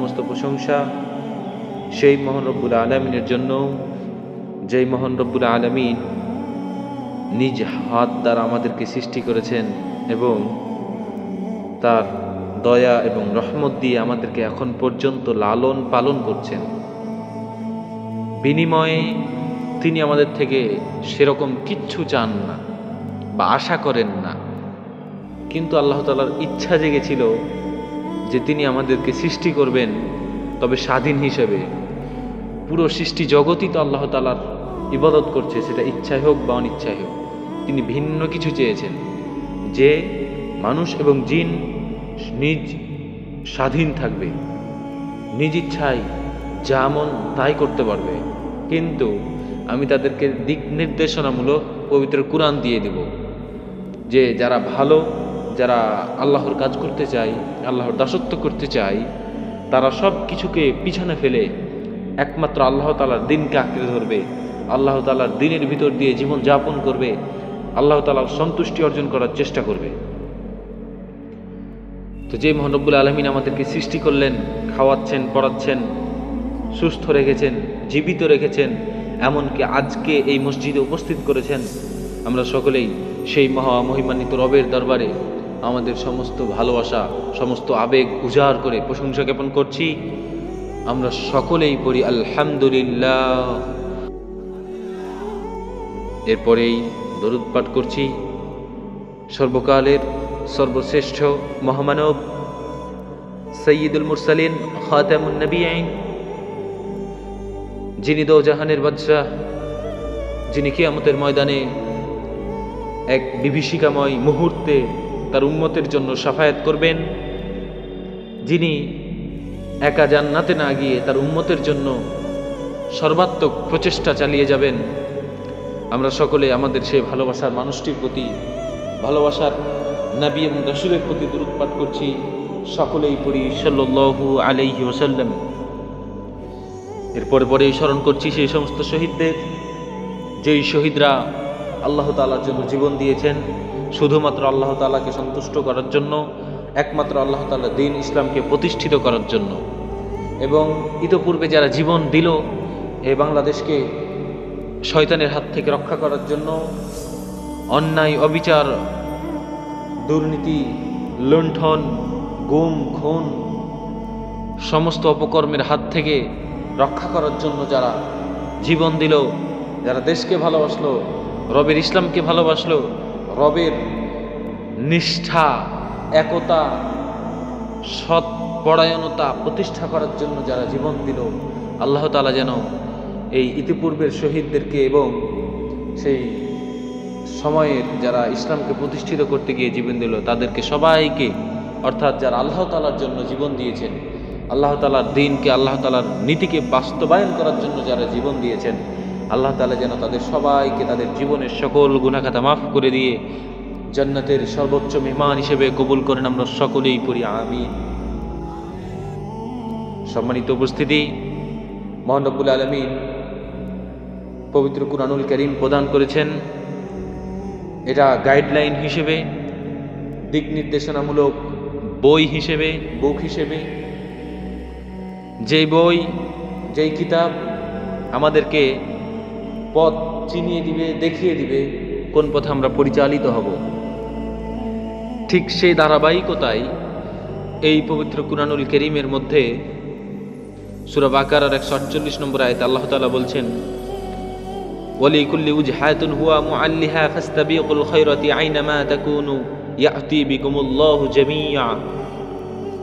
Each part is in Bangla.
সমস্ত প্রশংসা সেই মহান রব্বুল আলামিনের জন্য, যেই মহান রব্বুল আলামিন নিজ হাত দ্বারা আমাদেরকে সৃষ্টি করেছেন এবং তার দয়া এবং রহমত দিয়ে আমাদেরকে এখন পর্যন্ত লালন পালন করছেন। বিনিময়ে তিনি আমাদের থেকে সেরকম কিচ্ছু চান না বা আশা করেন না, কিন্তু আল্লাহ তাআলার ইচ্ছা জেগেছিল যে তিনি আমাদেরকে সৃষ্টি করবেন, তবে স্বাধীন হিসেবে। পুরো সৃষ্টি জগতই তো আল্লাহ তাআলার ইবাদত করছে, সেটা ইচ্ছায় হোক বা অনিচ্ছায় হোক। তিনি ভিন্ন কিছু চেয়েছেন, যে মানুষ এবং জিন নিজ স্বাধীন থাকবে, নিজ ইচ্ছায় যা মন তাই করতে পারবে, কিন্তু আমি তাদেরকে দিক নির্দেশনামূলক পবিত্র কুরআন দিয়ে দিব, যে যারা ভালো, যারা আল্লাহর কাজ করতে চায়, আল্লাহর দাসত্ব করতে চায়, তারা সব কিছুকে পিছনে ফেলে একমাত্র আল্লাহ তাআলার দিনকে আঁকড়ে ধরবে, আল্লাহ তাআলার দিনের ভিতর দিয়ে জীবন যাপন করবে, আল্লাহ তাআলার সন্তুষ্টি অর্জন করার চেষ্টা করবে। তো যে মহান রব্বুল আলামিন আমাদেরকে সৃষ্টি করলেন, খাওয়াচ্ছেন, পড়াচ্ছেন, সুস্থ রেখেছেন, জীবিত রেখেছেন, এমনকি আজকে এই মসজিদে উপস্থিত করেছেন, আমরা সকলেই সেই মহিমান্বিত রবের দরবারে আমাদের সমস্ত ভালোবাসা, সমস্ত আবেগ উজাড় করে প্রশংসা জ্ঞাপন করছি। আমরা সকলেই পড়ি আলহামদুলিল্লাহ। এরপরেই দরুদ পাঠ করছি সর্বকালের সর্বশ্রেষ্ঠ মহামানব সৈয়দুল মুরসালিন খাতামুন নবিয়্যিন, যিনি দোজাহানের বাদশাহ, যিনি কিয়ামতের ময়দানে এক বিভীষিকাময় মুহূর্তে তার উম্মতের জন্য শাফায়াত করবেন, যিনি একা জান্নাতে না গিয়ে তার উম্মতের জন্য সর্বাত্মক প্রচেষ্টা চালিয়ে যাবেন। আমরা সকলে আমাদের সেই ভালোবাসার মানুষটির প্রতি, ভালোবাসার নবী এবং রাসূলের প্রতি দরুদ পাঠ করছি। সকলেই পড়ি সাল্লাল্লাহু আলাইহি ওয়াসাল্লাম। এরপরে পরেই স্মরণ করছি সেই সমস্ত শহীদদের, যেই শহীদরা আল্লাহ তাআলার জন্য জীবন দিয়েছেন, শুধুমাত্র আল্লাহ তাআলাকে সন্তুষ্ট করার জন্য, একমাত্র আল্লাহ তাআলার দ্বীন ইসলামকে প্রতিষ্ঠিত করার জন্য, এবং ইতোপূর্বে যারা জীবন দিল এই বাংলাদেশকে শয়তানের হাত থেকে রক্ষা করার জন্য, অন্যায়, অবিচার, দুর্নীতি, লুণ্ঠন, গুম, খুন, সমস্ত অপকর্মের হাত থেকে রক্ষা করার জন্য যারা জীবন দিল, যারা দেশকে ভালোবাসলো, রবের ইসলামকে ভালোবাসলো, রবের নিষ্ঠা, একতা, সৎ পরায়ণতা প্রতিষ্ঠা করার জন্য যারা জীবন দিল, আল্লাহ তাআলা যেন এই ইতিপূর্বের শহীদদেরকে এবং সেই সময়ের যারা ইসলামকে প্রতিষ্ঠিত করতে গিয়ে জীবন দিল তাদেরকে সবাইকে, অর্থাৎ যারা আল্লাহ তাআলার জন্য জীবন দিয়েছেন, আল্লাহ তাআলার দ্বীনকে, আল্লাহ তাআলার নীতিকে বাস্তবায়ন করার জন্য যারা জীবন দিয়েছেন, আল্লাহ তাআলা যেন তাদের সবাইকে তাদের জীবনের সকল গুনাহ খাতা মাফ করে দিয়ে জান্নাতের সর্বোচ্চ মেহমান হিসেবে কবুল করেন। আমরা সকলেই পড়ি আমিন। সম্মানিত উপস্থিতি, মহান রব্বুল আলামিন পবিত্র কুরআনুল কারীম প্রদান করেছেন, এটা গাইডলাইন হিসেবে, দিক নির্দেশনামূলক বই হিসেবে, বুক হিসেবে, যেই বই, যেই কিতাব আমাদেরকে পথ চিনিয়ে দিবে, দেখিয়ে দিবে কোন পথে আমরা পরিচালিত হব। ঠিক সেই ধারাবাহিকতায় এই পবিত্র কুরআনুল কারীমের মধ্যে সূরা বাকারার 148 নম্বর আয়াতে আল্লাহ তাআলা বলছেন, ওয়ালিকুল্লি উজহাতুন হুয়া মুআল্লিহা ফাস্তাবিকুল খায়রাতি আইনামা তাকুনু ইয়াতি বিকুমুল্লাহু জামিআ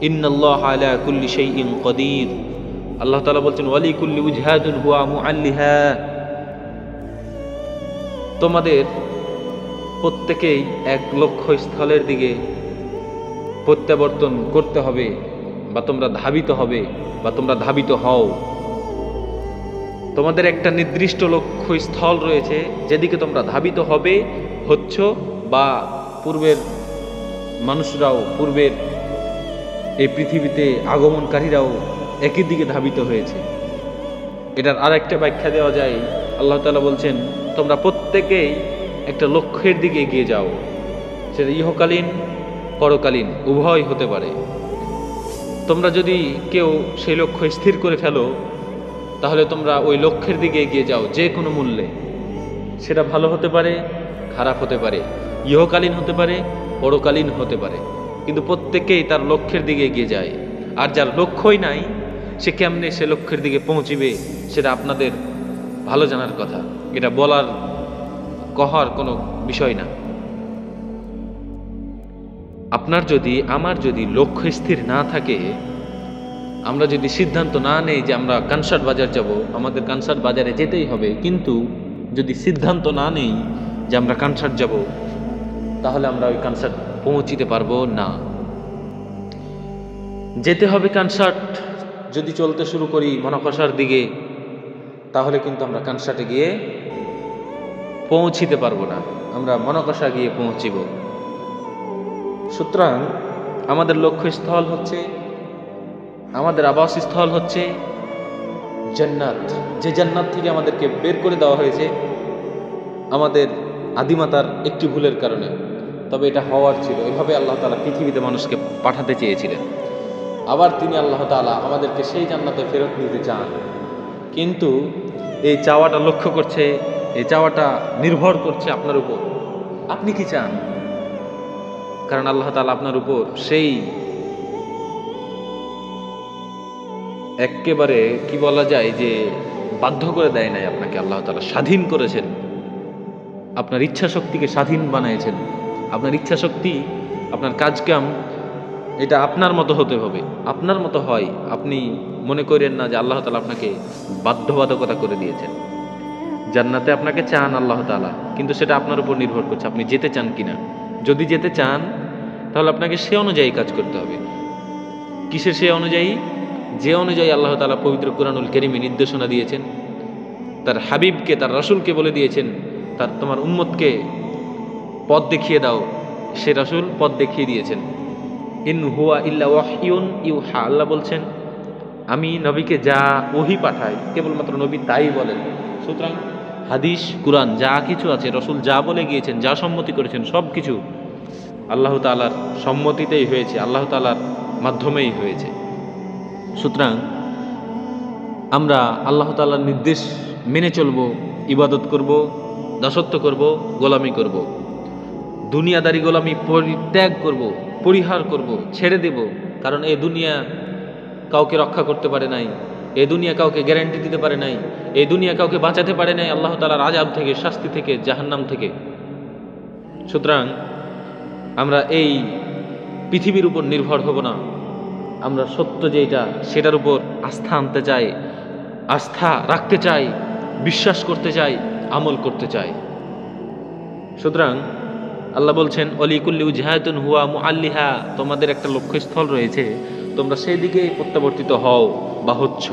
ইন্নাল্লাহা আলা কুল্লি শাইইন কাদির। আল্লাহ তাআলা বলছেন, ওয়ালিকুল্লি উজহাতুন হুয়া মুআল্লিহা, তোমাদের প্রত্যেকেই এক লক্ষ্যস্থলের দিকে প্রত্যাবর্তন করতে হবে, বা তোমরা ধাবিত হবে, বা তোমরা ধাবিত হও। তোমাদের একটা নির্দিষ্ট লক্ষ্যস্থল রয়েছে যেদিকে তোমরা ধাবিত হবে, হচ্ছ, বা পূর্বের মানুষরাও, পূর্বের এই পৃথিবীতে আগমনকারীরাও একই দিকে ধাবিত হয়েছে। এটার আর একটা ব্যাখ্যা দেওয়া যায়, আল্লাহ তাআলা বলছেন, তোমরা প্রত্যেকেই একটা লক্ষ্যের দিকে এগিয়ে যাও, সেটা ইহকালীন, পরকালীন উভয় হতে পারে। তোমরা যদি কেউ সেই লক্ষ্য স্থির করে ফেলো, তাহলে তোমরা ওই লক্ষ্যের দিকে এগিয়ে যাও যে কোনো মূল্যে। সেটা ভালো হতে পারে, খারাপ হতে পারে, ইহকালীন হতে পারে, পরকালীন হতে পারে, কিন্তু প্রত্যেকেই তার লক্ষ্যের দিকে এগিয়ে যায়। আর যার লক্ষ্যই নাই, সে কেমনে সে লক্ষ্যের দিকে পৌঁছিবে সেটা আপনাদের ভালো জানার কথা। এটা বলার কহার কোনো বিষয় না। আপনার যদি আমার যদি লক্ষ্য স্থির না থাকে, আমরা যদি সিদ্ধান্ত না নেই যে আমরা কানসাট বাজার যাব, আমাদের কানসাট বাজারে যেতেই হবে, কিন্তু যদি সিদ্ধান্ত না নেই যে আমরা কানসাট যাব, তাহলে আমরা ওই কানসাট পৌঁছিতে পারবো না। যেতে হবে কানসাট। যদি চলতে শুরু করি মনাকষার দিকে, তাহলে কিন্তু আমরা কানসাটে গিয়ে পৌঁছিতে পারবো না, আমরা মনাকষা গিয়ে পৌঁছিব। সুতরাং আমাদের লক্ষ্যস্থল হচ্ছে, আমাদের আবাসস্থল হচ্ছে জান্নাত। যে জান্নাত থেকে আমাদেরকে বের করে দেওয়া হয়েছে আমাদের আদিমাতার একটি ভুলের কারণে, তবে এটা হওয়ার ছিল। এভাবে আল্লাহ তাআলা পৃথিবীতে মানুষকে পাঠাতে চেয়েছিলেন। আবার তিনি আল্লাহ তাআলা আমাদেরকে সেই জান্নাতে ফেরত নিতে চান, কিন্তু এই চাওয়াটা লক্ষ্য করছে, এই চাওয়াটা নির্ভর করছে আপনার উপর। আপনি কি চান? কারণ আল্লাহ তাআলা আপনার উপর সেই একেবারে কি বলা যায় যে বাধ্য করে দেয় নাই আপনাকে। আল্লাহ তাআলা স্বাধীন করেছেন, আপনার ইচ্ছা শক্তিকে স্বাধীন বানিয়েছেন। আপনার ইচ্ছা শক্তি, আপনার কাজকাম, এটা আপনার মতো হতে হবে। আপনার মতো হয়, আপনি মনে করেন না যে আল্লাহ তাআলা আপনাকে বাধ্যবাধকতা করে দিয়েছেন। জান্নাতে আপনাকে চান আল্লাহ তাআলা, কিন্তু সেটা আপনার উপর নির্ভর করছে আপনি যেতে চান কিনা। যদি যেতে চান, তাহলে আপনাকে সে অনুযায়ী কাজ করতে হবে। কিসের সে অনুযায়ী? যে অনুযায়ী আল্লাহ তাআলা পবিত্র কুরআনুল কারীমে নির্দেশনা দিয়েছেন, তার হাবিবকে, তার রাসূলকে বলে দিয়েছেন, তোমার উম্মতকে পথ দেখিয়ে দাও। সে রাসূল পথ দেখিয়ে দিয়েছেন। ইন হুয়া ইল্লা ওয়াহয়ুন ইউহা। আল্লাহ বলছেন, আমি নবীকে যা ওহী পাঠাই কেবলমাত্র নবী তাই বলেন। সুতরাং হাদিস, কুরআন যা কিছু আছে, রাসূল যা বলে গিয়েছেন, যা সম্মতি করেছেন, সব কিছু আল্লাহ তাআলার সম্মতিতেই হয়েছে, আল্লাহ তাআলার মাধ্যমেই হয়েছে। সুতরাং আমরা আল্লাহ তাআলার নির্দেশ মেনে চলব, ইবাদত করব, দাসত্ব করব, গোলামি করব। দুনিয়াদারি গোলামি পরিত্যাগ করব, পরিহার করব, ছেড়ে দেব। কারণ এই দুনিয়া কাউকে রক্ষা করতে পারে নাই, এই দুনিয়া কাউকে গ্যারান্টি দিতে পারে নাই, এই দুনিয়া কাউকে বাঁচাতে পারে নাই আল্লাহ তাআলার আযাব থেকে, শাস্তি থেকে, জাহান্নাম থেকে। সুতরাং আমরা এই পৃথিবীর উপর নির্ভর হব না। আমরা সত্য যেটা, সেটার উপর আস্থা আনতে চাই, আস্থা রাখতে চাই, বিশ্বাস করতে চাই, আমল করতে চাই। সুতরাং আল্লাহ বলছেন, অলিকুল্লি উজহাতুন হুয়া মুআল্লিহা, তোমাদের একটা লক্ষ্যস্থল রয়েছে, তোমরা সেই দিকে প্রত্যাবর্তিত হও বা হচ্ছ।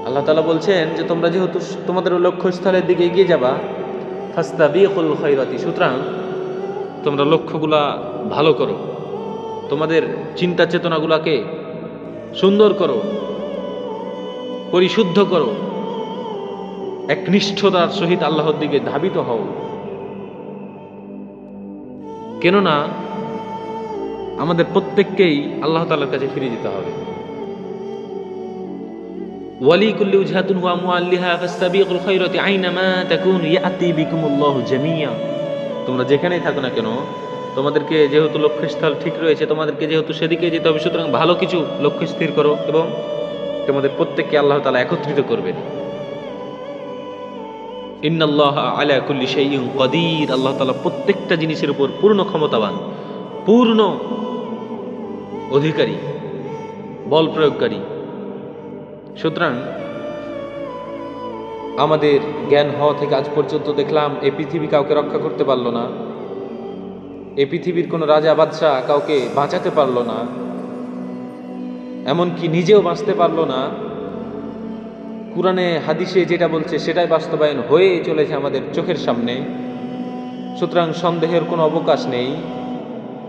আল্লাহ তাআলা বলছেন যে তোমরা যেহেতু তোমাদের লক্ষ্যস্থলের দিকে এগিয়ে যাবা, ফাস্তাবিকুল খায়রাতি, সুতরাং তোমরা লক্ষ্যগুলা ভালো করো, তোমাদের চিন্তা চেতনাগুলাকে সুন্দর করো, পরিশুদ্ধ করো, একনিষ্ঠতার সহিত আল্লাহর দিকে ধাবিত হও। কেননা আমাদের প্রত্যেককেই আল্লাহ তাআলার কাছে ফিরে যেতে হবে। ওয়ালিকুল্লি উজহাতুন ওয়া মুআল্লিহা ফাস্তাবিকুল খায়রাতি আইনামা তাকুনু ইয়াতি বিকুমুল্লাহু জামিয়া। তোমরা যেখানেই থাকো না কেন, তোমাদেরকে যেহেতু লক্ষ্যস্থল ঠিক রয়েছে, তোমাদেরকে যেহেতু সেদিকে যেতে হবে, সুতরাং ভালো কিছু লক্ষ্য স্থির করো এবং তোমাদের প্রত্যেককে আল্লাহ তাআলা একত্রিত করবেন। ইন্নাল্লাহা আলা কুল্লি শাইইন কাদির, আল্লাহ তাআলা প্রত্যেকটা জিনিসের উপর পূর্ণ ক্ষমতাবান, পূর্ণ অধিকারী, বল প্রয়োগকারী। সুতরাং আমাদের জ্ঞান হওয়া থেকে আজ পর্যন্ত দেখলাম এই পৃথিবী কাউকে রক্ষা করতে পারল না, এই পৃথিবীর কোনো রাজা বাদশাহ কাউকে বাঁচাতে পারল না, এমনকি নিজেও বাঁচতে পারল না। কুরআনে হাদিসে যেটা বলছে সেটাই বাস্তবায়ন হয়ে চলেছে আমাদের চোখের সামনে। সুতরাং সন্দেহের কোনো অবকাশ নেই।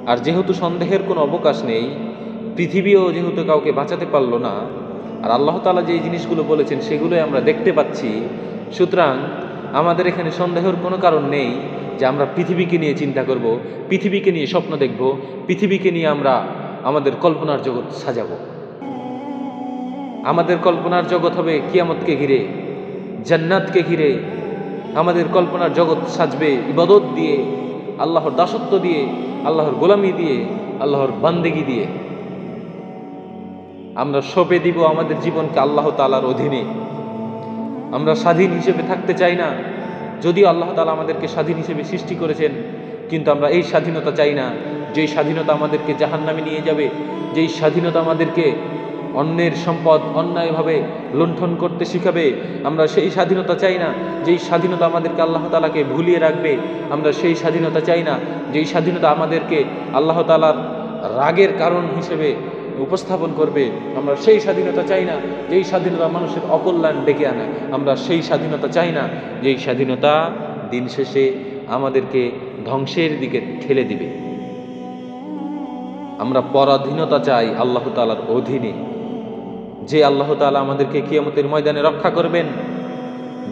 আর যেহেতু সন্দেহের কোনো অবকাশ নেই, পৃথিবীও যেহেতু কাউকে বাঁচাতে পারল না, আর আল্লাহ তাআলা যে জিনিসগুলো বলেছেন সেগুলোই আমরা দেখতে পাচ্ছি, সুতরাং আমাদের এখানে সন্দেহের কোনো কারণ নেই যে আমরা পৃথিবীকে নিয়ে চিন্তা করব, পৃথিবীকে নিয়ে স্বপ্ন দেখব, পৃথিবীকে নিয়ে আমরা আমাদের কল্পনার জগৎ সাজাবো। আমাদের কল্পনার জগৎ হবে কিয়ামতকে ঘিরে, জান্নাতকে ঘিরে। আমাদের কল্পনার জগৎ সাজবে ইবাদত দিয়ে, আল্লাহর দাসত্ব দিয়ে, আল্লাহর গোলামি দিয়ে, আল্লাহর বান্দেগি দিয়ে। আমরা সঁপে দিব আমাদের জীবনকে আল্লাহ তাআলার অধীনে। আমরা স্বাধীন হিসেবে থাকতে চাই না, যদিও আল্লাহ তাআলা আমাদেরকে স্বাধীন হিসেবে সৃষ্টি করেছেন, কিন্তু আমরা এই স্বাধীনতা চাই না যেই স্বাধীনতা আমাদেরকে জাহান্নামে নিয়ে যাবে, যেই স্বাধীনতা আমাদেরকে অন্যের সম্পদ অন্যায়ভাবে লুণ্ঠন করতে শিখাবে। আমরা সেই স্বাধীনতা চাই না যেই স্বাধীনতা আমাদেরকে আল্লাহ তাআলাকে ভুলিয়ে রাখবে। আমরা সেই স্বাধীনতা চাই না যেই স্বাধীনতা আমাদেরকে আল্লাহ তাআলার রাগের কারণ হিসেবে উপস্থাপন করবে। আমরা সেই স্বাধীনতা চাই না যেই স্বাধীনতা মানুষের অকল্যাণ ডেকে আনে। আমরা সেই স্বাধীনতা চাই না যেই স্বাধীনতা দিন শেষে আমাদেরকে ধ্বংসের দিকে ঠেলে দিবে। আমরা পরাধীনতা চাই আল্লাহ তাআলার অধীনে, যে আল্লাহ তাআলা আমাদেরকে কিয়ামতের ময়দানে রক্ষা করবেন,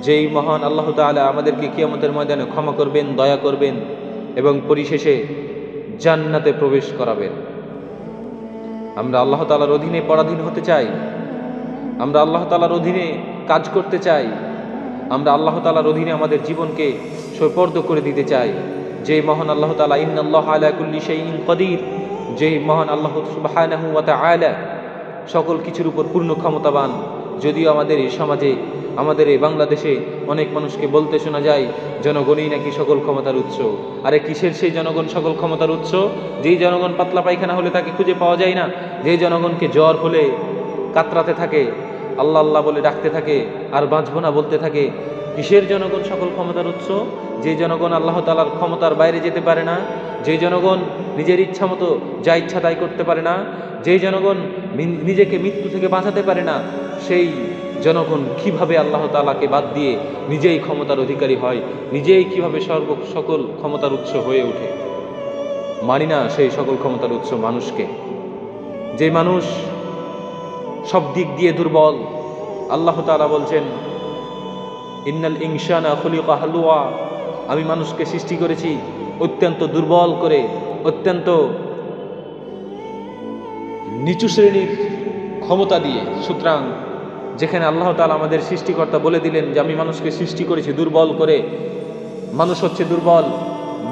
যেই মহান আল্লাহ তাআলা আমাদেরকে কিয়ামতের ময়দানে ক্ষমা করবেন, দয়া করবেন এবং পরিশেষে জান্নাতে প্রবেশ করাবেন। আমরা আল্লাহ তাআলার অধীনে পরাধীন হতে চাই, আমরা আল্লাহ তাআলার অধীনে কাজ করতে চাই, আমরা আল্লাহ তাআলার অধীনে আমাদের জীবনকে সুপর্দ করে দিতে চাই। যে মহান আল্লাহ তাআলা ইন্নাল্লাহা আলা কুল্লি শাইইন কাদির, যে মহান আল্লাহ সুবহানাহু ওয়া তাআলা সকল কিছুর উপর পূর্ণ ক্ষমতাবান। যদিও আমাদের এই সমাজে, আমাদের এই বাংলাদেশে অনেক মানুষকে বলতে শোনা যায় জনগণই নাকি সকল ক্ষমতার উৎস। আরে কিসের সেই জনগণ সকল ক্ষমতার উৎস? যেই জনগণ পাতলা পায়খানা হলে তাকে খুঁজে পাওয়া যায় না, যেই জনগণকে জ্বর হলে কাতরাতে থাকে, আল্লাহ আল্লাহ বলে ডাকতে থাকে আর বাঁচব না বলতে থাকে, কিসের জনগণ সকল ক্ষমতার উৎস? যে জনগণ আল্লাহ তাআলার ক্ষমতার বাইরে যেতে পারে না, যে জনগণ নিজের ইচ্ছা মতো যা ইচ্ছা তাই করতে পারে না, যে জনগণ নিজেকে মৃত্যু থেকে বাঁচাতে পারে না, সেই জনগণ কিভাবে আল্লাহ তাআলাকে বাদ দিয়ে নিজেই ক্ষমতার অধিকারী হয়, নিজেই কিভাবে সকল ক্ষমতার উৎস হয়ে ওঠে? মানি না সেই সকল ক্ষমতার উৎস মানুষকে। যে মানুষ সব দিক দিয়ে দুর্বল, আল্লাহ তাআলা বলছেন ইন্নাল ইনসানা খুলিকা হালুয়া, আমি মানুষকে সৃষ্টি করেছি অত্যন্ত দুর্বল করে, অত্যন্ত নিচু শ্রেণীর ক্ষমতা দিয়ে। সুতরাং যেখানে আল্লাহ তাআলা আমাদের সৃষ্টিকর্তা বলে দিলেন যে আমি মানুষকে সৃষ্টি করেছি দুর্বল করে, মানুষ হচ্ছে দুর্বল,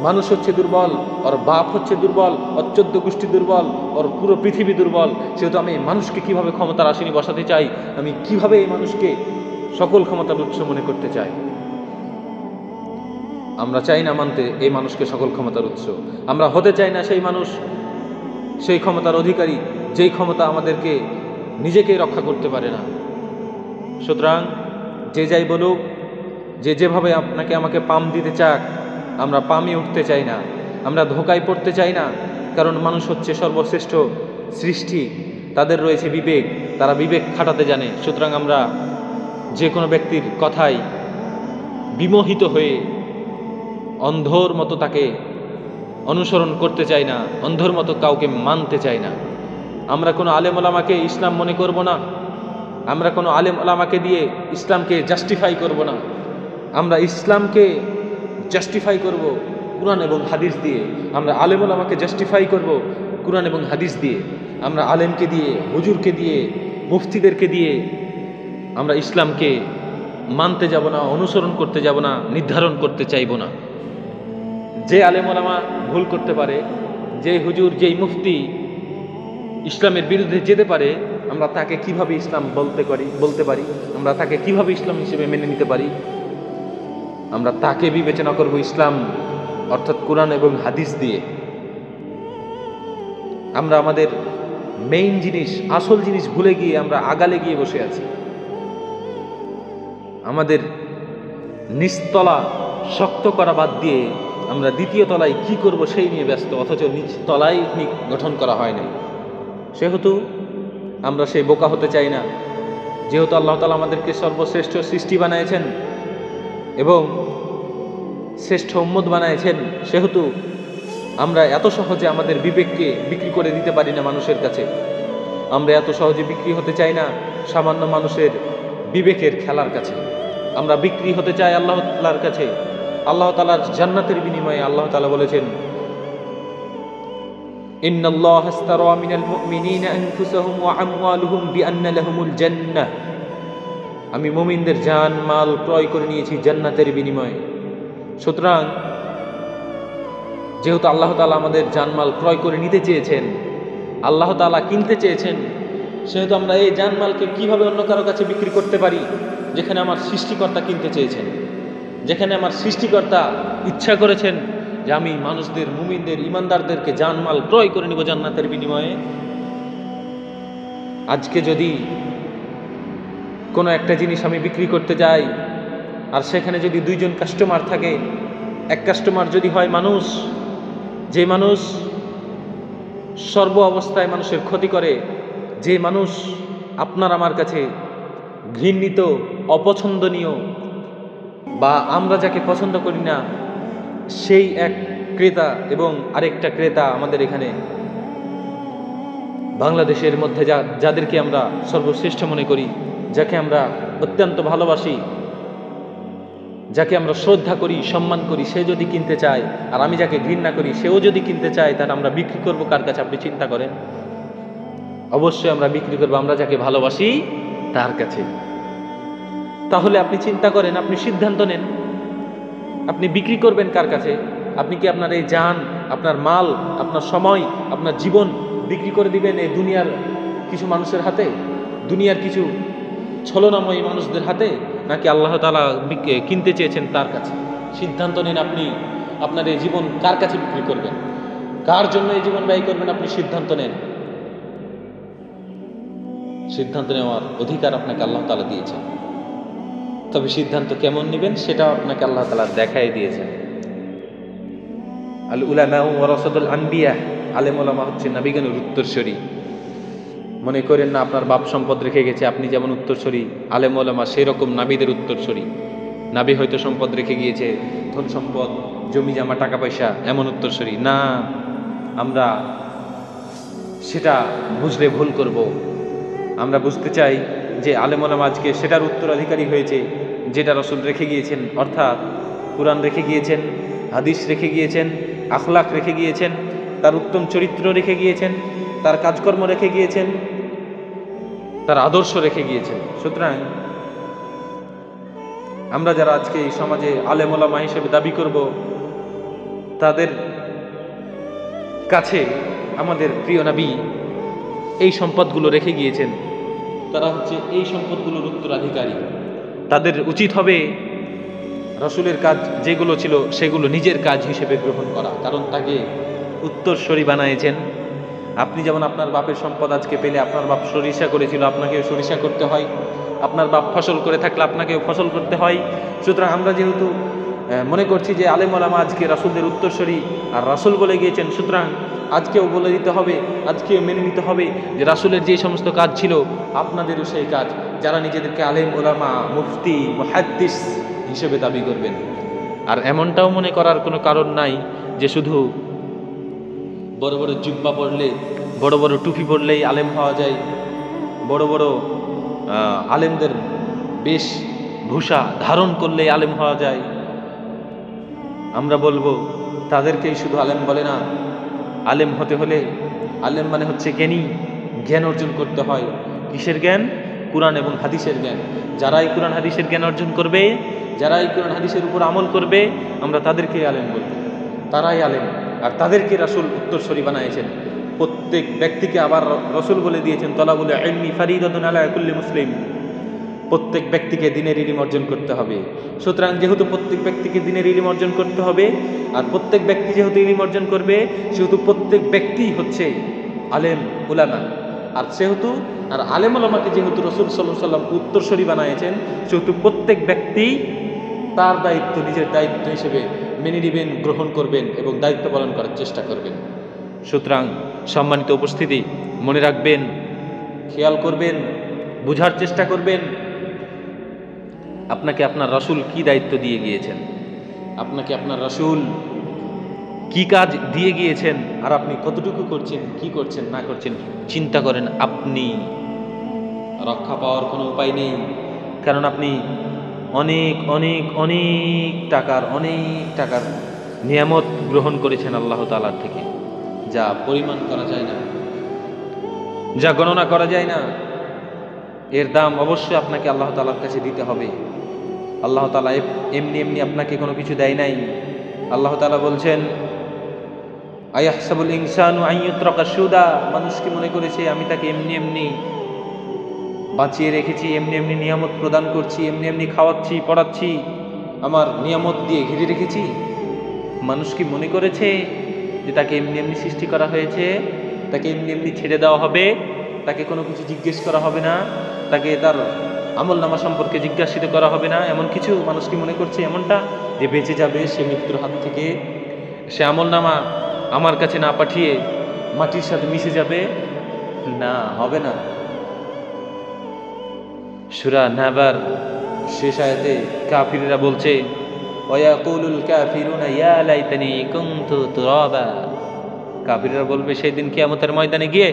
মানুষ হচ্ছে দুর্বল, ওর বাপ হচ্ছে দুর্বল, ওর 14 গোষ্ঠী দুর্বল, ওর পুরো পৃথিবী দুর্বল, সেহেতু আমি মানুষকে কিভাবে ক্ষমতার আসনে বসাতে চাই, আমি কিভাবে এই মানুষকে সকল ক্ষমতার উৎস মনে করতে চাই। আমরা চাই না মানতে এই মানুষকে সকল ক্ষমতার উৎস। আমরা হতে চাই না সেই মানুষ, সেই ক্ষমতার অধিকারী যেই ক্ষমতা আমাদেরকে নিজেকে রক্ষা করতে পারে না। সুতরাং যে যাই বলুক, যে যেভাবে আপনাকে আমাকে পাম দিতে চাক, আমরা পামে উঠতে চাই না, আমরা ধোকায় পড়তে চাই না। কারণ মানুষ হচ্ছে সর্বশ্রেষ্ঠ সৃষ্টি, তাদের রয়েছে বিবেক, তারা বিবেক খাটাতে জানে। সুতরাং আমরা যে কোনো ব্যক্তির কথায় বিমোহিত হয়ে অন্ধর মতো তাকে অনুসরণ করতে চাই না, অন্ধর মতো কাউকে মানতে চাই না। আমরা কোনো আলেম ওলামাকে ইসলাম মনে করব না, আমরা কোনো আলেম ওলামাকে দিয়ে ইসলামকে জাস্টিফাই করব না। আমরা ইসলামকে জাস্টিফাই করব কুরআন এবং হাদিস দিয়ে। আমরা আলেম ওলামাকে জাস্টিফাই করব কুরআন এবং হাদিস দিয়ে। আমরা আলেমকে দিয়ে, হুজুরকে দিয়ে, মুফতিদেরকে দিয়ে আমরা ইসলামকে মানতে যাব না, অনুসরণ করতে যাব না, নির্ধারণ করতে চাইব না। যে আলেম ওলামা ভুল করতে পারে, যে হুজুর, যেই মুফতি ইসলামের বিরুদ্ধে যেতে পারে, আমরা তাকে কিভাবে ইসলাম বলতে পারি, আমরা তাকে কিভাবে ইসলাম হিসেবে মেনে নিতে পারি? আমরা তাকে বিবেচনা করব ইসলাম অর্থাৎ কোরআন এবং হাদিস দিয়ে। আমরা আমাদের মেইন জিনিস, আসল জিনিস ভুলে গিয়ে আমরা আগালে গিয়ে বসে আছি। আমাদের নিচতলা শক্ত করা বাদ দিয়ে আমরা দ্বিতীয় তলায় কি করব সেই নিয়ে ব্যস্ত, অথচ নিচ তলায় গঠন করা হয় নাই। সেহেতু আমরা সেই বোকা হতে চাই না। যেহেতু আল্লাহ তাআলা আমাদেরকে সর্বশ্রেষ্ঠ সৃষ্টি বানিয়েছেন এবং শ্রেষ্ঠ উম্মত বানিয়েছেন, সেহেতু আমরা এত সহজে আমাদের বিবেককে বিক্রি করে দিতে পারি না মানুষের কাছে। আমরা এত সহজে বিক্রি হতে চাই না সামান্য মানুষের বিবেকের খেলার কাছে। আমরা বিক্রি হতে চাই আল্লাহ তাআলার কাছে, আল্লাহ তাআলার জান্নাতের বিনিময়ে। আল্লাহ তাআলা বলেছেন ইন্নাল্লাহা ইশতারা মিনাল মুমিনিনা আনফুসাহুম ওয়া আমওয়ালুহুম বিআন্না লাহুমুল জান্নাহ, আমি মুমিনদের জান মাল ক্রয় করে নিয়েছি জান্নাতের বিনিময়ে। সুতরাং যেহেতু আল্লাহ তাআলা আমাদের জানমাল ক্রয় করে নিতে চেয়েছেন, আল্লাহ তাআলা কিনতে চেয়েছেন, সেহেতু আমরা এই জানমালকে কিভাবে অন্য কারো কাছে বিক্রি করতে পারি, যেখানে আমার সৃষ্টিকর্তা কিনতে চেয়েছেন, যেখানে আমার সৃষ্টিকর্তা ইচ্ছা করেছেন যে আমি মানুষদের, মুমিনদের, ইমানদারদেরকে জানমাল ক্রয় করে নিব জান্নাতের বিনিময়ে। আজকে যদি কোনো একটা জিনিস আমি বিক্রি করতে যাই, আর সেখানে যদি দুইজন কাস্টমার থাকে, এক কাস্টমার যদি হয় মানুষ, যে মানুষ সর্ব অবস্থায় মানুষের ক্ষতি করে, যে মানুষ আপনার আমার কাছে ঘৃণিত, অপছন্দনীয়, বা আমরা যাকে পছন্দ করি না, সেই এক ক্রেতা এবং আরেকটা ক্রেতা আমাদের এখানে বাংলাদেশের মধ্যে যাদেরকে আমরা সর্বশ্রেষ্ঠ মনে করি, যাকে আমরা অত্যন্ত ভালোবাসি, যাকে আমরা শ্রদ্ধা করি, সম্মান করি, সে যদি কিনতে চায়, আর আমি যাকে ঘৃণা করি সেও যদি কিনতে চায়, তাহলে আমরা বিক্রি করব কার কাছে? আপনি চিন্তা করেন। অবশ্যই আমরা বিক্রি করবো আমরা যাকে ভালোবাসি তার কাছে। তাহলে আপনি চিন্তা করেন, আপনি সিদ্ধান্ত নেন, আপনি বিক্রি করবেন কার কাছে? আপনি কি আপনার এই জান, আপনার মাল, আপনার সময়, আপনার জীবন বিক্রি করে দিবেন এই দুনিয়ার কিছু মানুষের হাতে, দুনিয়ার কিছু ছলনাময়ী মানুষদের হাতে, নাকি আল্লাহ তাআলা কিনতে চেয়েছেন তার কাছে? সিদ্ধান্ত নিন, আপনি আপনার এই জীবন কার কাছে বিক্রি করবেন, কার জন্য এই জীবন ব্যয় করবেন? আপনি সিদ্ধান্ত নেন। সিদ্ধান্ত নেওয়ার অধিকার আপনাকে আল্লাহ তাআলা দিয়েছেন, তবে সিদ্ধান্ত কেমন নেবেন সেটাও আপনাকে আল্লাহ তাআলা দেখাই দিয়েছেন। আল উলামা ওয়ারাসাতুল আম্বিয়া, আলেম ওলামা হচ্ছে নবীগণের উত্তরসূরি। মনে করেন না আপনার বাপ সম্পদ রেখে গেছে, আপনি যেমন উত্তরসূরি, আলেম ওলামা সেই রকম নাবিদের উত্তরসূরি। নাবি হয়তো সম্পদ রেখে গিয়েছে, ধন সম্পদ, জমি জামা, টাকা পয়সা, এমন উত্তরসূরি না। আমরা সেটা বুঝলে ভুল করব। আমরা বুঝতে চাই যে আলেম ওলামা আজকে সেটার উত্তরাধিকারী হয়েছে যেটা রাসূল রেখে গিয়েছেন, অর্থাৎ কুরআন রেখে গিয়েছেন, হাদিস রেখে গিয়েছেন, আখলাক রেখে গিয়েছেন, তার উত্তম চরিত্র রেখে গিয়েছেন, তার কাজকর্ম রেখে গিয়েছেন, তার আদর্শ রেখে গিয়েছেন। সুতরাং আমরা যারা আজকে এই সমাজে আলেম ওলামা হিসেবে দাবি করব, তাদের কাছে আমাদের প্রিয় নবী এই সম্পদগুলো রেখে গিয়েছেন, তারা হচ্ছে এই সম্পদগুলোর উত্তরাধিকারী। তাদের উচিত হবে রাসূলের কাজ যেগুলো ছিল সেগুলো নিজের কাজ হিসেবে গ্রহণ করা, কারণ তাকে উত্তরসূরি বানিয়েছেন। আপনি যেমন আপনার বাপের সম্পদ আজকে পেলে, আপনার বাপ সরিষা করেছিল, আপনাকেও সরিষা করতে হয়, আপনার বাপ ফসল করে থাকলে আপনাকেও ফসল করতে হয়। সুতরাং আমরা যেহেতু মনে করছি যে আলেম ওলামা আজকে রাসূলদের উত্তরসূরি, আর রাসূল বলে গিয়েছেন, সুতরাং আজকেও বলে দিতে হবে, আজকেও মেনে নিতে হবে যে রাসূলের যে সমস্ত কাজ ছিল আপনাদেরও সেই কাজ। যারা নিজেদেরকে আলেম ওলামা, মুফতি, মুহাদ্দিস হিসেবে দাবি করবেন, আর এমনটাও মনে করার কোনো কারণ নাই যে শুধু বড় বড় জুব্বা পরলে, বড় বড় টুপি পরলেই আলেম হওয়া যায়, বড় বড় আলেমদের বেশ ভূষা ধারণ করলেই আলেম হওয়া যায়। আমরা বলবো তাদেরকেই শুধু আলেম বলে না। আলেম হতে হলে, আলেম মানে হচ্ছে জ্ঞানী, জ্ঞান অর্জন করতে হয়। কিসের জ্ঞান? কুরআন এবং হাদিসের জ্ঞান। যারাই কুরআন হাদিসের জ্ঞান অর্জন করবে, যারাই কুরআন হাদিসের উপর আমল করবে, আমরা তাদেরকেই আলেম বলবো, তারাই আলেম। আর তাদেরকে রাসূল উত্তরসূরি বানিয়েছেন। প্রত্যেক ব্যক্তিকে আবার রাসূল বলে দিয়েছেন, তলাবুল ইলমি ফারিদাতুন আলা কুল্লি মুসলিম, প্রত্যেক ব্যক্তিকে দ্বীনের ইলম অর্জন করতে হবে। সুতরাং যেহেতু প্রত্যেক ব্যক্তিকে দ্বীনের ইলম অর্জন করতে হবে, আর প্রত্যেক ব্যক্তি যেহেতু ইলম অর্জন করবে, সেহেতু প্রত্যেক ব্যক্তিই হচ্ছে আলেম উলামা। আর সেহেতু আর আলেম উলামাকে যেহেতু রাসূল সাল্লাল্লাহু আলাইহি ওয়াসাল্লাম উত্তরসূরি বানিয়েছেন, সেহেতু প্রত্যেক ব্যক্তি তার দায়িত্ব নিজের দায়িত্ব হিসেবে মেনে নেবেন, গ্রহণ করবেন এবং দায়িত্ব পালন করার চেষ্টা করবেন। সুতরাং সম্মানিত উপস্থিতি, মনে রাখবেন, খেয়াল করবেন, বুঝার চেষ্টা করবেন, আপনাকে আপনার রাসূল কি দায়িত্ব দিয়ে গিয়েছেন, আপনাকে আপনার রাসূল কি কাজ দিয়ে গিয়েছেন, আর আপনি কতটুকু করছেন, কি করছেন না করছেন চিন্তা করেন। আপনি রক্ষা পাওয়ার কোনো উপায় নেই, কারণ আপনি অনেক অনেক অনেক টাকার নিয়ামত গ্রহণ করেছেন আল্লাহ তাআলার থেকে। যা পরিমাণ করা যায় না, যা গণনা করা যায় না, এর দাম অবশ্যই আপনাকে আল্লাহ তাআলার কাছে দিতে হবে। আল্লাহ তাআলা এমনি এমনি আপনাকে কোনো কিছু দেয় নাই। আল্লাহ তাআলা বলছেন, আয়াহসাবুল ইনসানু আন ইউতরাকা সুদা, মানুষ কি মনে করেছে আমি তাকে এমনি এমনি বাঁচিয়ে রেখেছি, এমনি এমনি নিয়ামত প্রদান করছি, এমনি এমনি খাওয়াচ্ছি, পড়াচ্ছি, আমার নিয়ামত দিয়ে ঘিরে রেখেছি? মানুষ কি মনে করেছে যে তাকে এমনি এমনি সৃষ্টি করা হয়েছে, তাকে এমনি এমনি ছেড়ে দেওয়া হবে, তাকে কোনো কিছু জিজ্ঞেস করা হবে না, তাকে তার আমল নামা সম্পর্কে জিজ্ঞাসিত করা হবে না? এমন কিছু মানুষ কি মনে করছে এমনটা, যে বেঁচে যাবে সে মৃত্যুর হাত থেকে, সে আমল নামা আমার কাছে না পাঠিয়ে মাটির সাথে মিশে যাবে? না, হবে না। সূরা নাবার শেষ আয়াতে কাফিররা বলছে, ওয়ায়াকুলুল কাফিরুনা ইয়া লাইতানি কুনতু তুরাবা, কাফিররা বলবে সেই দিন কিয়ামতের ময়দানে গিয়ে,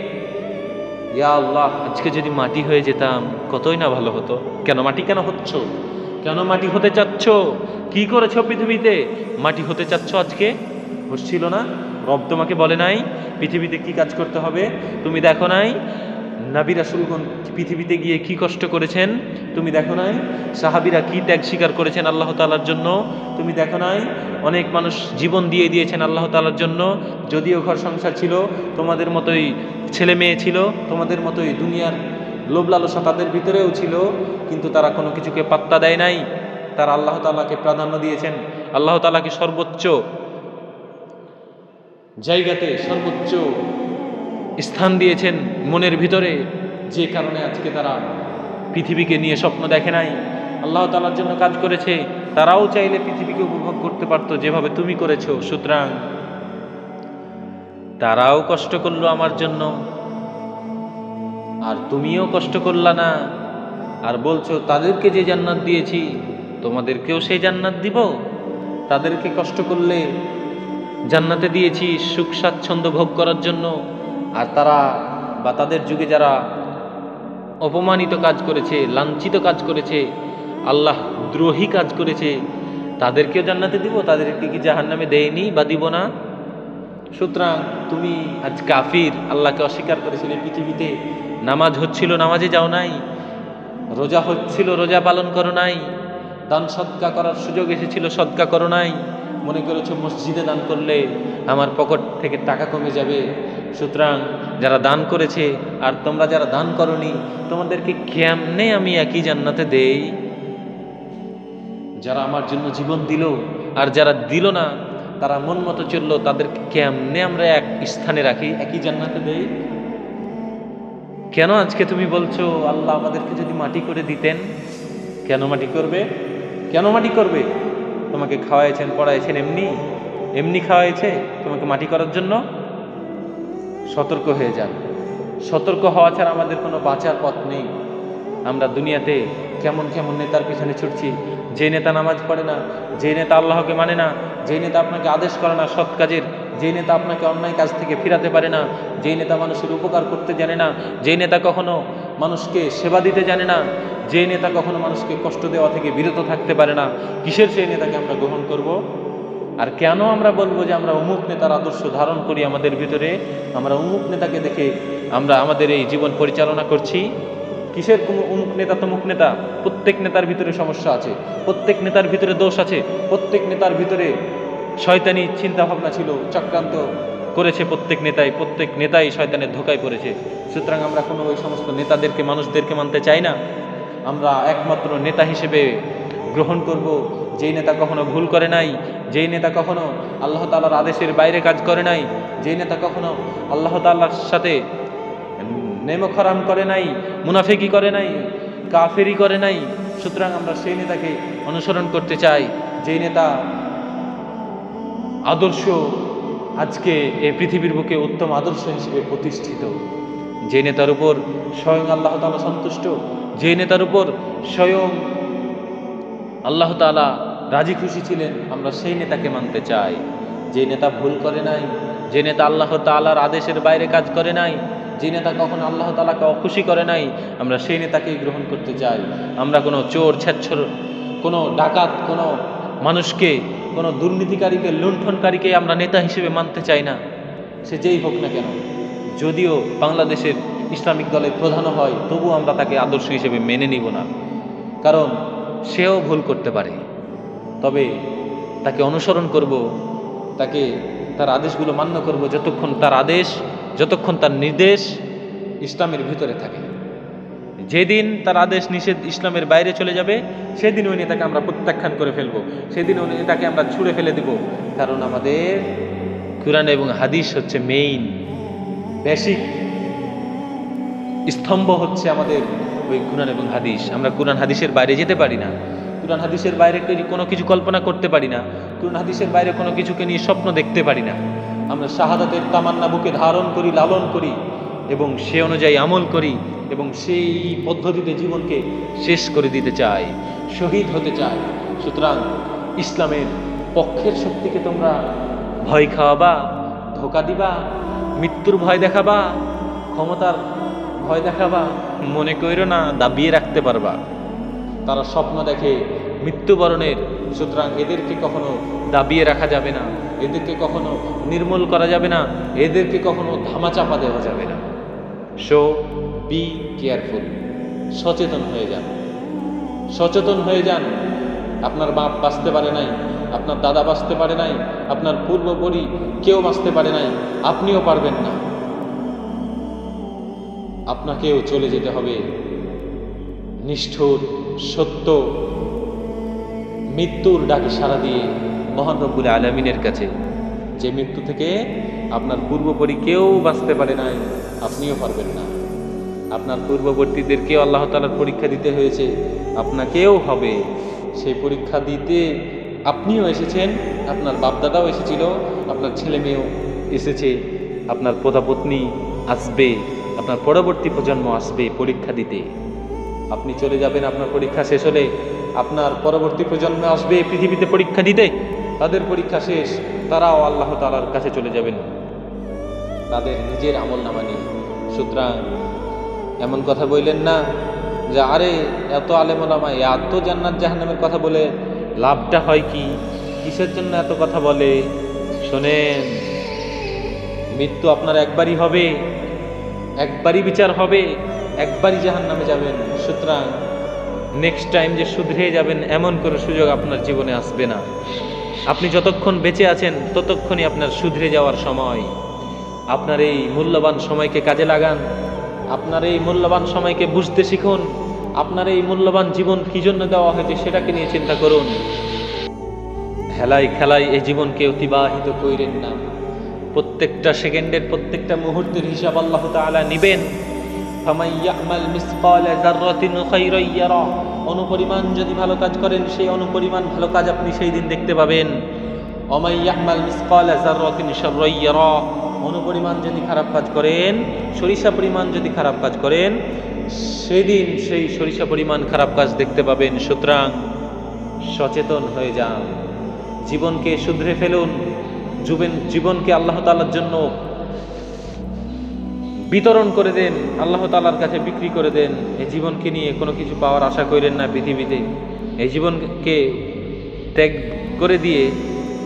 ইয়া আল্লাহ, আজকে যদি মাটি হয়ে যেতাম কতই না ভালো হতো। কেন মাটি কেন হচ্ছ? কেন মাটি হতে চাচ্ছ? কি করেছো পৃথিবীতে মাটি হতে চাচ্ছ? আজকে হচ্ছিল না? রব তোমাকে বলে নাই পৃথিবীতে কি কাজ করতে হবে? তুমি দেখো নাই নবী রাসূলগণ পৃথিবীতে গিয়ে কি কষ্ট করেছেন? তুমি দেখো নাই সাহাবীরা কি ত্যাগ স্বীকার করেছেন আল্লাহ তাআলার জন্য? তুমি দেখো নাই অনেক মানুষ জীবন দিয়ে দিয়েছেন আল্লাহ তাআলার জন্য? যদিও ঘর সংসার ছিল, তোমাদের মতোই ছেলে মেয়ে ছিল, তোমাদের মতোই দুনিয়ার লোভ লালসা তাদের ভিতরেও ছিল, কিন্তু তারা কোনো কিছুকে পাত্তা দেয় নাই। তারা আল্লাহ তাআলাকে প্রাধান্য দিয়েছেন, আল্লাহ তাআলাকে সর্বোচ্চ জায়গাতে সর্বোচ্চ স্থান দিয়েছেন মনের ভিতরে, যে কারণে আজকে তারা পৃথিবীকে নিয়ে স্বপ্ন দেখে নাই, আল্লাহ তাআলার জন্য কাজ করেছে। তারাও চাইলে পৃথিবীকে উপভোগ করতে পারতো যেভাবে তুমি করেছো। সুতরাং তারাও কষ্ট করলো আমার জন্য, আর তুমিও কষ্ট করলা না, আর বলছো তাদেরকে যে জান্নাত দিয়েছি তোমাদেরকেও সেই জান্নাত দিব? তাদেরকে কষ্ট করলে জান্নাতে দিয়েছি সুখ স্বাচ্ছন্দ্য ভোগ করার জন্য, আর তারা বা তাদের যুগে যারা অপমানিত কাজ করেছে, লাঞ্ছিত কাজ করেছে, আল্লাহ দ্রোহী কাজ করেছে, তাদেরকেও জান্নাতে দিব? তাদেরকে কি জাহান্নামে দেয়নি বা দিব না? সুতরাং তুমি আজ কাফির, আল্লাহকে অস্বীকার করেছিলে পৃথিবীতে। নামাজ হচ্ছিল, নামাজে যাও নাই। রোজা হচ্ছিল, রোজা পালন করো নাই। দান সদকা করার সুযোগ এসেছিল, সদকা করো নাই। মনে করেছো মসজিদে দান করলে আমার পকেট থেকে টাকা কমে যাবে। সুতরাং যারা দান করেছে আর তোমরা যারা দান করনি, তোমাদেরকে কেমনে আমি একই জান্নাতে দেই? যারা আমার জন্য জীবন দিল আর যারা দিল না, তারা মন মতো চললো, তাদেরকে কেমনে আমরা এক স্থানে রাখি, একই জান্নাতে দেই? কেন আজকে তুমি বলছো আল্লাহ আমাদেরকে যদি মাটি করে দিতেন? কেন মাটি করবে? কেন মাটি করবে? তোমাকে খাওয়াইছেন, পড়াইছেন, এমনি এমনি খাওয়াইছে তোমাকে মাটি করার জন্য? সতর্ক হয়ে যান। সতর্ক হওয়া ছাড়া আমাদের কোনো বাঁচার পথ নেই। আমরা দুনিয়াতে কেমন কেমন নেতার পিছনে ছুটছি, যে নেতা নামাজ পড়ে না, যে নেতা আল্লাহকে মানে না, যে নেতা আপনাকে আদেশ করে না সৎ কাজের, যে নেতা আপনাকে অন্যায় কাজ থেকে ফিরাতে পারে না, যে নেতা মানুষের উপকার করতে জানে না, যে নেতা কখনো মানুষকে সেবা দিতে জানে না, যে নেতা কখনো মানুষকে কষ্ট দেওয়া থেকে বিরত থাকতে পারে না, কিসের সেই নেতাকে আমরা গ্রহণ করব? আর কেন আমরা বলবো যে আমরা অমুক নেতার আদর্শ ধারণ করি আমাদের ভিতরে, আমরা অমুক নেতাকে দেখে আমরা আমাদের এই জীবন পরিচালনা করছি? কিসের অমুক নেতা তমুক নেতা? প্রত্যেক নেতার ভিতরে সমস্যা আছে, প্রত্যেক নেতার ভিতরে দোষ আছে, প্রত্যেক নেতার ভিতরে শয়তানি চিন্তা ভাবনা ছিল, চক্রান্ত করেছে প্রত্যেক নেতাই শয়তানের ধোকায় পড়েছে। সুতরাং আমরা কোনো ওই সমস্ত নেতাদেরকে, মানুষদেরকে মানতে চাই না। আমরা একমাত্র নেতা হিসেবে গ্রহণ করব যেই নেতা কখনো ভুল করে নাই, যেই নেতা কখনো আল্লাহ তাআলার আদেশের বাইরে কাজ করে নাই, যেই নেতা কখনো আল্লাহ তাআলার সাথে নেমক হারাম করে নাই, মুনাফিকি করে নাই, কাফেরি করে নাই। সুতরাং আমরা সেই নেতাকে অনুসরণ করতে চাই, যেই নেতা আদর্শ আজকে এই পৃথিবীর বুকে উত্তম আদর্শ হিসেবে প্রতিষ্ঠিত, যে নেতার উপর স্বয়ং আল্লাহ তাআলা সন্তুষ্ট, যে নেতার উপর স্বয়ং আল্লাহ তাআলা রাজি খুশি ছিলেন, আমরা সেই নেতাকে মানতে চাই। যে নেতা ভুল করে নাই, যে নেতা আল্লাহ তাআলার আদেশের বাইরে কাজ করে নাই, যে নেতা কখনো আল্লাহ তাআলাকে অখুশি করে নাই, আমরা সেই নেতাকেই গ্রহণ করতে চাই। আমরা কোনো চোর ছেচ্ছর, কোনো ডাকাত, কোনো মানুষকে, কোনো দুর্নীতিকারীকে, লুণ্ঠনকারীকে আমরা নেতা হিসেবে মানতে চাই না। সে যেই হোক না কেন, যদিও বাংলাদেশের ইসলামিক দলের প্রধানও হয়, তবু আমরা তাকে আদর্শ হিসেবে মেনে নিব না, কারণ সেও ভুল করতে পারে। তবে তাকে অনুসরণ করব, তাকে তার আদেশগুলো মান্য করব যতক্ষণ তার আদেশ, যতক্ষণ তার নির্দেশ ইসলামের ভিতরে থাকে। যেদিন তার আদেশ নিষেধ ইসলামের বাইরে চলে যাবে, সেদিন ওই নেতাকে আমরা প্রত্যাখ্যান করে ফেলবো, সেদিন ওই নেতাকে আমরা ছুঁড়ে ফেলে দেব। কারণ আমাদের কুরআন এবং হাদিস হচ্ছে মেইন, বেসিক স্তম্ভ হচ্ছে আমাদের ওই কুরআন এবং হাদিস। আমরা কুরআন হাদিসের বাইরে যেতে পারি না, কুরআন হাদিসের বাইরে কোনো কিছু কল্পনা করতে পারি না, কুরআন হাদিসের বাইরে কোনো কিছুকে নিয়ে স্বপ্ন দেখতে পারি না। আমরা শাহাদাতের তামান্না বুকে ধারণ করি, লালন করি এবং সে অনুযায়ী আমল করি এবং সেই পদ্ধতিতে জীবনকে শেষ করে দিতে চাই, শহীদ হতে চাই। সুতরাং ইসলামের পক্ষের শক্তিকে তোমরা ভয় খাওয়াবা, ধোকা দিবা, মৃত্যুর ভয় দেখাবা, ক্ষমতার ভয় দেখাবা, মনে কইরো না দাবিয়ে রাখতে পারবা। তারা স্বপ্ন দেখে মৃত্যুবরণের, সুতরাং এদেরকে কখনো দাবিয়ে রাখা যাবে না, এদেরকে কখনো নির্মূল করা যাবে না, এদেরকে কখনো ধামাচাপা দেওয়া যাবে না। সো বি কেয়ারফুল, সচেতন হয়ে যান, সচেতন হয়ে যান। আপনার বাপ বাঁচতে পারে নাই, আপনার দাদা বাঁচতে পারে নাই, আপনার পূর্বপুরী কেউ বাঁচতে পারে নাই, আপনিও পারবেন না। আপনাকেও চলে যেতে হবে নিষ্ঠুর সত্য মৃত্যুর ডাকে সাড়া দিয়ে মহান রব্বুল আলামিনের কাছে, যে মৃত্যু থেকে আপনার পূর্বপুরী কেউ বাঁচতে পারে নাই, আপনিও পারবেন না। আপনার পূর্ববর্তীদেরকেও আল্লাহ তাআলার পরীক্ষা দিতে হয়েছে, আপনাকেও হবে। সেই পরীক্ষা দিতে আপনিও এসেছেন, আপনার বাপদাদাও এসেছিল, আপনার ছেলে মেয়েও এসেছে, আপনার পত্নী আসবে, আপনার পরবর্তী প্রজন্ম আসবে পরীক্ষা দিতে। আপনি চলে যাবেন, আপনার পরীক্ষা শেষ হলে আপনার পরবর্তী প্রজন্ম আসবে পৃথিবীতে পরীক্ষা দিতে, তাদের পরীক্ষা শেষ, তারাও আল্লাহ তাআলার কাছে চলে যাবেন তাদের নিজের আমলনামা নিয়ে। সুতরাং এমন কথা বললেন না যে আরে এত আলেম ওলামা এত জান্নাত জাহান্নামের কথা বলে লাভটা হয় কি, কিসের জন্য এত কথা বলে। শোনেন, মৃত্যু আপনার একবারই হবে, একবারই বিচার হবে, একবারই জাহান্নামে যাবেন। সুতরাং নেক্সট টাইম যে শুধরে যাবেন এমন কোনো সুযোগ আপনার জীবনে আসবে না। আপনি যতক্ষণ বেঁচে আছেন ততক্ষণই আপনার শুধরে যাওয়ার সময়। আপনার এই মূল্যবান সময়কে কাজে লাগান, আপনার এই মূল্যবান সময়কে বুঝতে শিখুন, আপনার এই মূল্যবান জীবন কি জন্য দেওয়া হয়েছে সেটাকে নিয়ে চিন্তা করুন। হেলায় খেলায় এই জীবনকে অতিবাহিত করেন না। প্রত্যেকটা সেকেন্ডের, প্রত্যেকটা মুহূর্তের হিসাব আল্লাহ তাআলা নিবেন। ফামান ইয়ামাল মিসকালা যাররাতিন খায়রান ইয়ারা, অনুপরিমাণ যদি ভালো কাজ করেন সেই অনুপরিমাণ ভালো কাজ আপনি সেই দিন দেখতে পাবেন। ওয়া ইয়ামাল মিসকালা যাররাতিন শাররান ইয়ারা, অনুপরিমাণ যদি খারাপ কাজ করেন, সরিষা পরিমাণ যদি খারাপ কাজ করেন, সেদিন সেই সরিষা পরিমাণ খারাপ কাজ দেখতে পাবেন। সুতরাং সচেতন হয়ে যান, জীবনকে শুধরে ফেলুন, জীবনকে আল্লাহ তাআলার জন্য বিতরণ করে দেন, আল্লাহ তাআলার কাছে বিক্রি করে দেন। এই জীবনকে নিয়ে কোনো কিছু পাওয়ার আশা করেন না পৃথিবীতে। এই জীবনকে ত্যাগ করে দিয়ে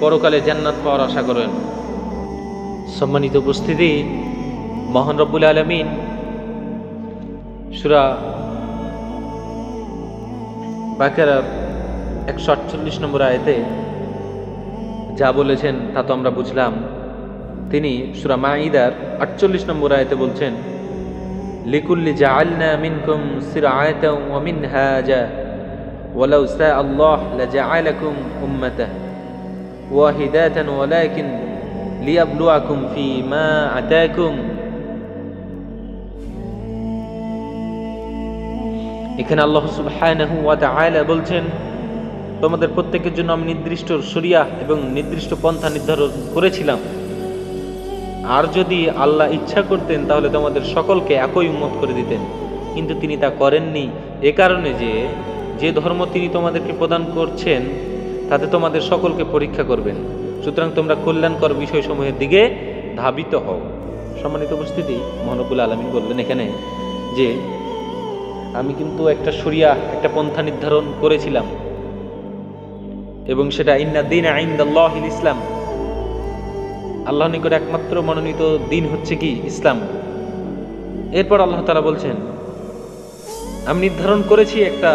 পরকালে জান্নাত পাওয়ার আশা করেন। সম্মানিত উপস্থিতি, মহান রব্বুল আলামিন সূরা বাকারার 148 নম্বর আয়াতে যা বলেছেন তা তো আমরা বুঝলাম। তিনি সূরা মাঈদার 48 নম্বর আয়াতে বলছেন, লিকুল্লি জাআলনা মিনকুম সিরআতাও ওয়া মিনহাজা ওয়ালাউ শাআ আল্লাহ লাজাআলাকুম উম্মাতান ওয়াহিদাতান ওয়ালাকিন লিয়াবলুয়াকুম ফীমা আতাকুম। এখানে আল্লাহ সুবহানাহু ওয়া তাআলা বলছেন, তোমাদের প্রত্যেকের জন্য আমি নির্দিষ্ট শরিয়াহ এবং নির্দিষ্ট পন্থা নির্ধারণ করেছিলাম, আর যদি আল্লাহ ইচ্ছা করতেন তাহলে তোমাদের সকলকে একই উম্মত করে দিতেন, কিন্তু তিনি তা করেননি। এ কারণে যে ধর্ম তিনি তোমাদেরকে প্রদান করছেন তাতে তোমাদের সকলকে পরীক্ষা করবেন। সুতরাং তোমরা কল্যাণকর বিষয়সমূহের দিকে ধাবিত হও। সম্মানিত উপস্থিতি, মহানবুল আলামিন বললেন এখানে যে আমি কিন্তু একটা শরিয়াহ, একটা পন্থা নির্ধারণ করেছিলাম এবং সেটা ইন্না দীনা ইনদাল্লাহিল ইসলাম, আল্লাহর নিকট একমাত্র মনোনীত দিন হচ্ছে কি? ইসলাম। এরপর আল্লাহ তাআলা বলছেন, আমি নির্ধারণ করেছি একটা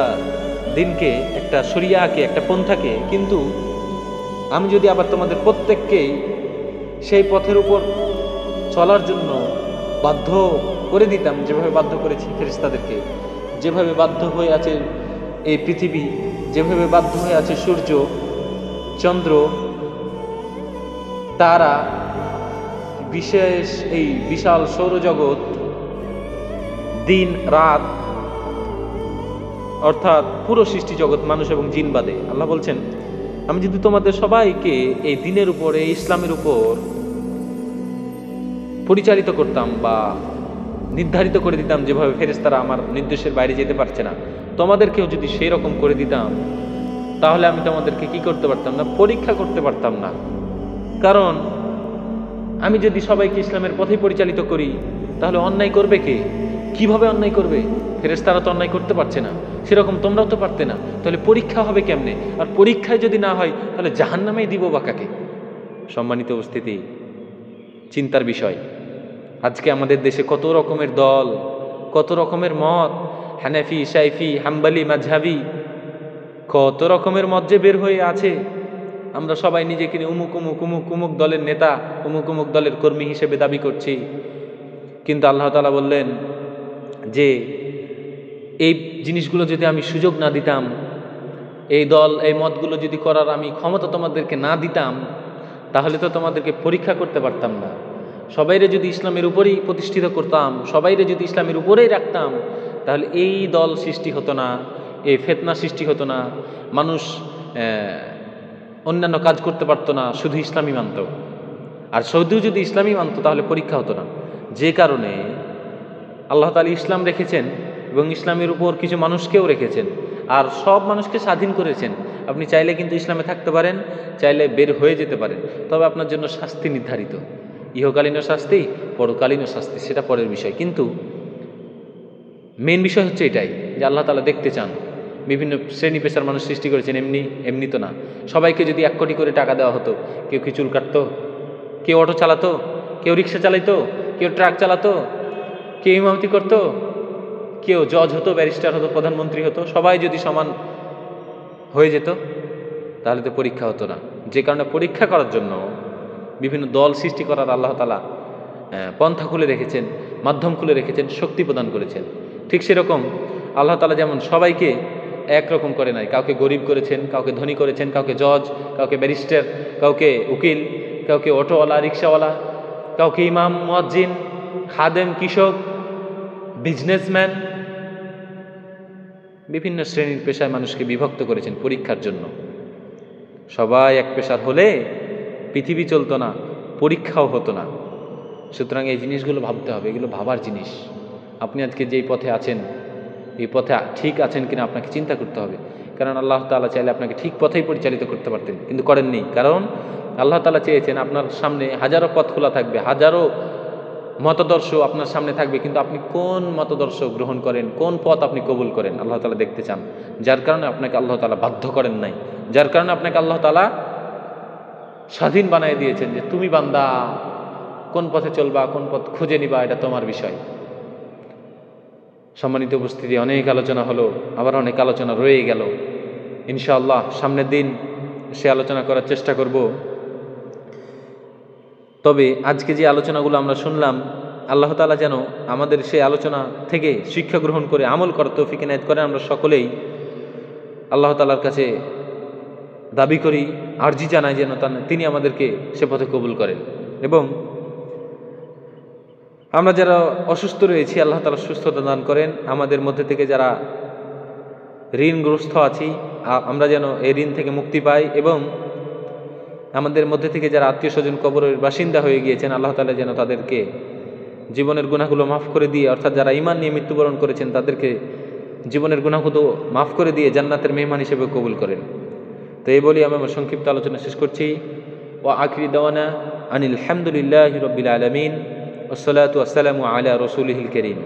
দিনকে, একটা শরিয়াকে, একটা পন্থাকে, কিন্তু আমি যদি আবার তোমাদের প্রত্যেককেই সেই পথের উপর চলার জন্য বাধ্য করে দিতাম, যেভাবে বাধ্য করেছি ফেরেশতাদেরকে, যেভাবে বাধ্য হয়ে আছে এই পৃথিবী, যেভাবে বাধ্য হয়ে আছে সূর্য, চন্দ্র, তারা, বিশেষ এই বিশাল সৌরজগৎ, দিন রাত, অর্থাৎ পুরো সৃষ্টি জগৎ, মানুষ এবং জিন বাদে। আল্লাহ বলছেন, আমি যদি তোমাদের সবাইকে এই দিনের উপর, এই ইসলামের উপর পরিচালিত করতাম বা নির্ধারিত করে দিতাম, যেভাবে ফেরেশতারা আমার নির্দেশের বাইরে যেতে পারছে না, তোমাদেরকেও যদি সেই রকম করে দিতাম, তাহলে আমি তোমাদেরকে কি করতে পারতাম না? পরীক্ষা করতে পারতাম না। কারণ আমি যদি সবাইকে ইসলামের পথেই পরিচালিত করি, তাহলে অন্যায় করবে কে? কিভাবে অন্যায় করবে? ফেরেশতারা তো অন্যায় করতে পারছে না, সেরকম তোমরাও তো পারতে না, তাহলে পরীক্ষা হবে কেমনে? আর পরীক্ষায় যদি না হয়, তাহলে জাহান্নামেই দিব বা কাকে? সম্মানিত উপস্থিতি, চিন্তার বিষয়। আজকে আমাদের দেশে কত রকমের দল, কত রকমের মত, হানাফি, শাইফি, হাম্বলি, মাযহাবি, কত রকমের মত যে বের হয়ে আছে। আমরা সবাই নিজেকে উমুক উমুক উমুক উমুক দলের নেতা, উমুক উমুক দলের কর্মী হিসেবে দাবি করছি। কিন্তু আল্লাহ তাআলা বললেন যে এই জিনিসগুলো যদি আমি সুযোগ না দিতাম, এই দল, এই মতগুলো যদি করার আমি ক্ষমতা তোমাদেরকে না দিতাম, তাহলে তো তোমাদেরকে পরীক্ষা করতে পারতাম না। সবাইরে যদি ইসলামের উপরেই প্রতিষ্ঠিত করতাম, সবাইরে যদি ইসলামের উপরেই রাখতাম, তাহলে এই দল সৃষ্টি হতো না, এই ফিতনা সৃষ্টি হতো না, মানুষ অন্যান্য কাজ করতে পারতো না, শুধু ইসলামই মানত। আর শুধু যদি ইসলামই মানত, তাহলে পরীক্ষা হতো না। যে কারণে আল্লাহ তাআলা ইসলাম রেখেছেন এবং ইসলামের উপর কিছু মানুষকেও রেখেছেন, আর সব মানুষকে স্বাধীন করেছেন। আপনি চাইলে কিন্তু ইসলামে থাকতে পারেন, চাইলে বের হয়ে যেতে পারেন, তবে আপনার জন্য শাস্তি নির্ধারিত, ইহকালীন শাস্তি, পরকালীন শাস্তি, সেটা পরের বিষয়। কিন্তু মেন বিষয় হচ্ছে এটাই যে আল্লাহ তাআলা দেখতে চান বিভিন্ন শ্রেণী পেশার মানুষ সৃষ্টি করেছেন, এমনি তো না। সবাইকে যদি 1 কোটি করে টাকা দেওয়া হতো, কেউ কি চুল কাটতো? কেউ অটো চালাতো? কেউ রিক্সা চালাইতো? কেউ ট্রাক চালাতো? কেউ ইমামতি করতো? কেউ জজ হতো, ব্যারিস্টার হতো, প্রধানমন্ত্রী হতো? সবাই যদি সমান হয়ে যেত, তাহলে তো পরীক্ষা হতো না। যে কারণে পরীক্ষা করার জন্য বিভিন্ন দল সৃষ্টি করার আল্লাহ তাআলা পন্থা খুলে রেখেছেন, মাধ্যম খুলে রেখেছেন, শক্তি প্রদান করেছেন। ঠিক সেরকম আল্লাহ তাআলা যেমন সবাইকে একরকম করে নাই, কাউকে গরিব করেছেন, কাউকে ধনী করেছেন, কাউকে জজ, কাউকে ব্যারিস্টার, কাউকে উকিল, কাউকে অটোওয়ালা, রিক্সাওয়ালা, কাউকে ইমাম, মুয়াজ্জিন, খাদেম, কৃষক, বিজনেসম্যান, বিভিন্ন শ্রেণীর পেশায় মানুষকে বিভক্ত করেছেন পরীক্ষার জন্য। সবাই এক পেশার হলে পৃথিবী চলতো না, পরীক্ষাও হতো না। সুতরাং এই জিনিসগুলো ভাবতে হবে, এগুলো ভাবার জিনিস। আপনি আজকে যেই পথে আছেন, এই পথে ঠিক আছেন কিনা আপনাকে চিন্তা করতে হবে। কারণ আল্লাহ তাআলা চাইলে আপনাকে ঠিক পথেই পরিচালিত করতে পারতেন, কিন্তু করেননি। কারণ আল্লাহ তাআলা চেয়েছেন আপনার সামনে হাজারো পথ খোলা থাকবে, হাজারো মতদর্শ আপনার সামনে থাকবে, কিন্তু আপনি কোন মতদর্শ গ্রহণ করেন, কোন পথ আপনি কবুল করেন, আল্লাহ তাআলা দেখতে চান। যার কারণে আপনাকে আল্লাহ তাআলা বাধ্য করেন নাই, যার কারণে আপনাকে আল্লাহ তাআলা স্বাধীন বানিয়ে দিয়েছেন যে তুমি বান্দা, কোন পথে চলবা, কোন পথ খুঁজে নিবা, এটা তোমার বিষয়। সম্মানিত উপস্থিতি, অনেক আলোচনা হলো, আবার অনেক আলোচনা রয়ে গেল। ইনশাআল্লাহ সামনের দিন সে আলোচনা করার চেষ্টা করব। তবে আজকে যে আলোচনাগুলো আমরা শুনলাম, আল্লাহ তাআলা যেন আমাদের সেই আলোচনা থেকে শিক্ষা গ্রহণ করে আমল করার তৌফিক ইনায়েত করেন। আমরা সকলেই আল্লাহ তাআলার কাছে দাবি করি, আরজি জানাই যেন তিনি আমাদেরকে সে পথে কবুল করেন। এবং আমরা যারা অসুস্থ রয়েছি, আল্লাহ তাআলা সুস্থতা দান করেন। আমাদের মধ্যে থেকে যারা ঋণগ্রস্ত আছি, আমরা যেন এই ঋণ থেকে মুক্তি পাই। এবং আমাদের মধ্যে থেকে যারা আত্মীয় স্বজন কবরের বাসিন্দা হয়ে গিয়েছেন, আল্লাহ তাআলা যেন তাদেরকে জীবনের গুনাহগুলো মাফ করে দিয়ে, অর্থাৎ যারা ঈমান নিয়ে মৃত্যুবরণ করেছেন তাদেরকে জীবনের গুনাহগুলো মাফ করে দিয়ে জান্নাতের মেহমান হিসেবে কবুল করেন। তো এই বলি আমি আমার সংক্ষিপ্ত আলোচনা শেষ করছি। ওয়া আখিরি দাওয়ানা আনিল হামদুলিল্লাহি রাব্বিল আলামিন, ওয়াসসালাতু ওয়াসসালামু আলা রাসূলিহিল কারীম।